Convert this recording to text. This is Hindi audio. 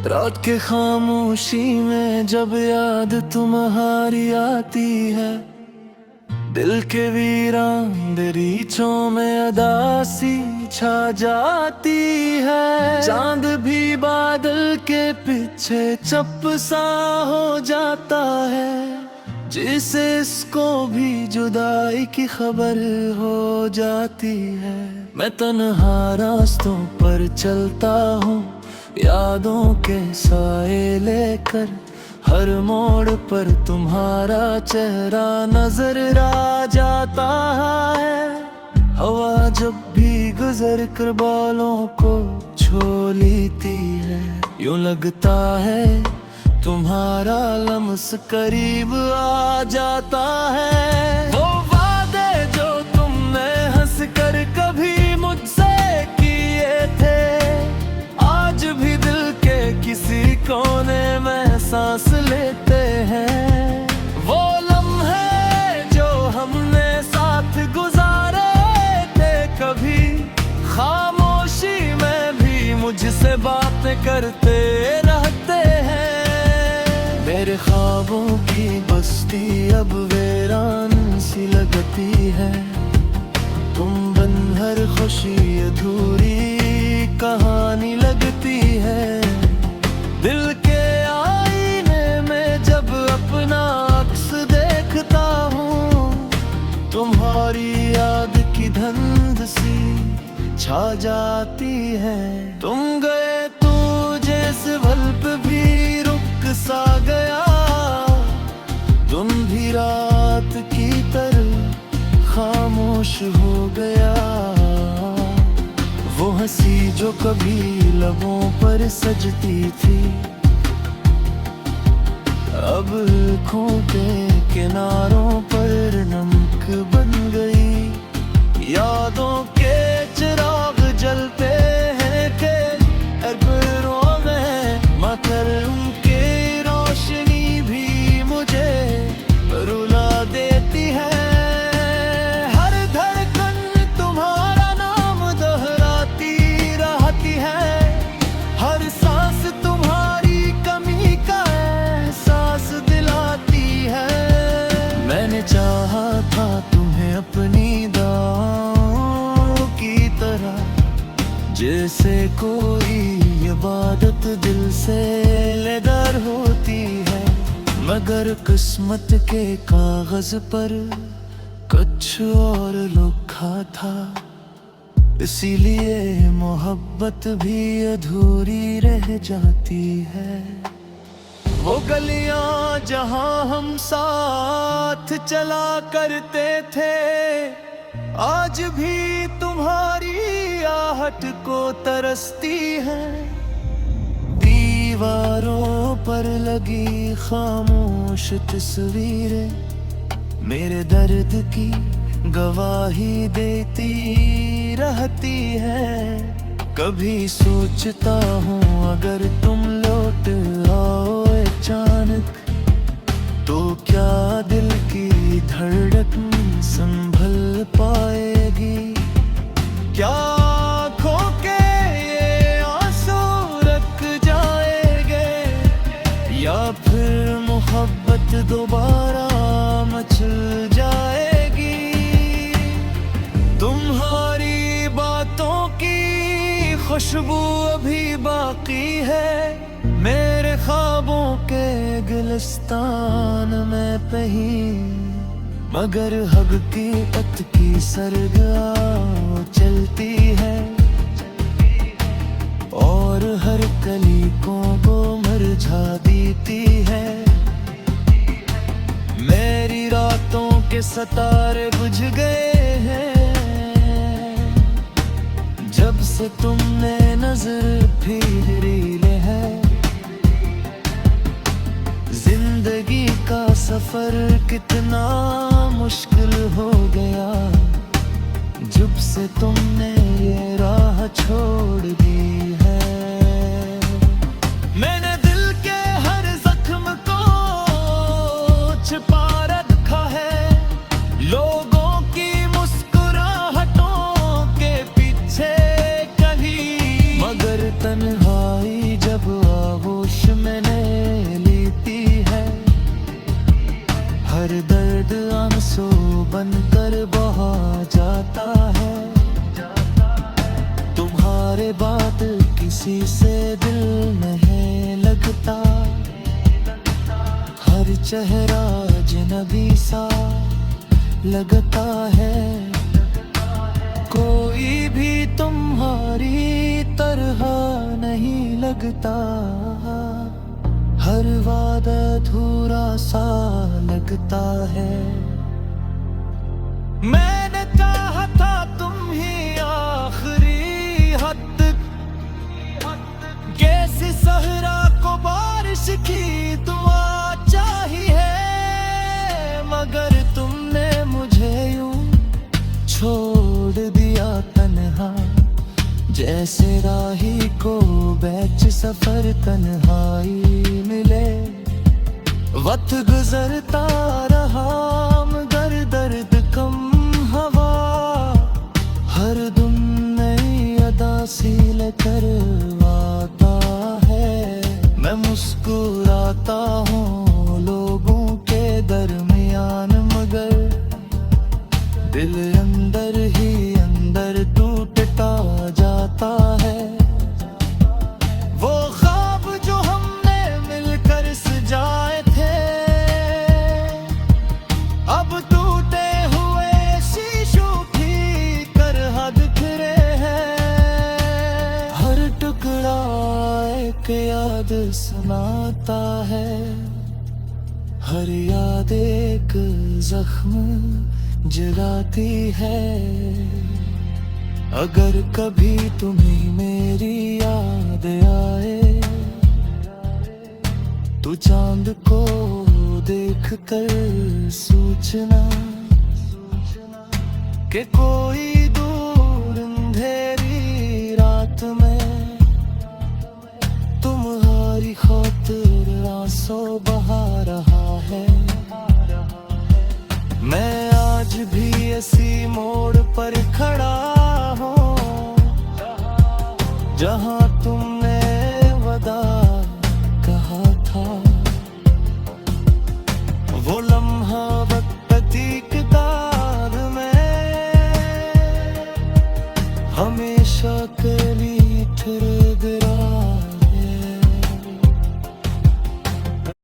रात के खामोशी में जब याद तुम्हारी आती है, दिल के वीरान दरीचों में अदासी छा जाती है। चांद भी बादल के पीछे चुप सा हो जाता है, जिसे इसको भी जुदाई की खबर हो जाती है। मैं तन्हा रास्तों पर चलता हूँ, यादों के साए लेकर, हर मोड़ पर तुम्हारा चेहरा नजर आ जाता है। हवा जब भी गुजर कर बालों को छू लेती है, यूं लगता है तुम्हारा लम्स करीब आ जाता है। वो वादे जो तुमने हंस कर कभी मुझसे किए थे, आज भी दिल के किसी कोने में सांस लेते हैं। वो लम्हे जो हमने साथ गुजारे थे, कभी खामोशी में भी मुझसे बातें करते रहते हैं। मेरे ख्वाबों की बस्ती अब वीरान सी लगती है, तुम बिन हर खुशी अधूरी कहानी लगती है। दिल के आईने में जब अपना अक्स देखता हूँ, तुम्हारी याद की धुंध सी छा जाती है। तुम गए तो जैसे पल भी रुक सा गया, तुम भी रात की तरह खामोश हो गया। वो हंसी जो कभी लबों पर सजती थी, अब आँखों के किनारों पर नमक बन गई। यादों के चिराग जलते हैं के अरबरों में, मगर उनकी रोशनी भी मुझे रुला देती है। हर धड़कन तुम्हारा नाम दोहराती रहती है, हर सांस तुम्हारी कमी का एहसास दिलाती है। मैंने चाहा था तुम्हें अपनी दुआओं की तरह, जैसे कोई इबादत दिल से लेदर होती है, मगर किस्मत के कागज पर कुछ और लिखा था, इसीलिए मोहब्बत भी अधूरी रह जाती है। वो गलियां जहां हम साथ चला करते थे, आज भी तुम्हारी आहट को तरसती है। दीवारों पर लगी खामोश तस्वीरें मेरे दर्द की गवाही देती रहती है। कभी सोचता हूँ अगर तुम लौट आओ अचानक, तो क्या दिल की धड़कन संभल पाएगी? क्या आँखों के ये आंसू रुक जाएंगे, या फिर मोहब्बत दोबारा मचल जाएगी? तुम्हारी बातों की खुशबू अभी बाकी है, मेरे ख्वाबों के गुलिस्तान में कहीं, मगर हकीकत की सरगाह चलती है, और हर कली को मुरझा देती है। मेरी रातों के सितारे बुझ गए हैं, जब से तुमने नजर फेरी है। जिंदगी का सफर कितना मुश्किल हो गया, जब से तुमने ये राह छोड़ दी है। मैंने दिल के हर जख्म को छिपा रखा है, लोगों की मुस्कुराहटों के पीछे कहीं, मगर तन्हाई जब हो चेहरा अजनबी सा लगता है, कोई भी तुम्हारी तरह नहीं लगता। हर वादा अधूरा सा लगता है। मैंने चाहा था तुम ही आखिरी हद तक, कैसी सहरा को बारिश की दुआ चाहिए, मगर तुमने मुझे यूं छोड़ दिया तन्हा, जैसे राही को बैच सफर तन्हाई मिले। वक्त गुजरता रहा मगर दर्द कम हवा, हर दम नई अदा सी करवाता है। मैं मुस्कुराता हूँ लोगों के दरमियान, मगर दिल अंदर ही अंदर टूटता जाता है। वो ख्वाब जो हमने मिलकर सजाए थे, अब टूटे हुए शीशों की तरह बिखरे हैं। हर टुकड़ा एक याद सुनाता है, हर याद एक जख्म जगाती है। अगर कभी तुम्हें मेरी याद आए, तो चांद को देख कर सोचना कि कोई दूर अंधेरा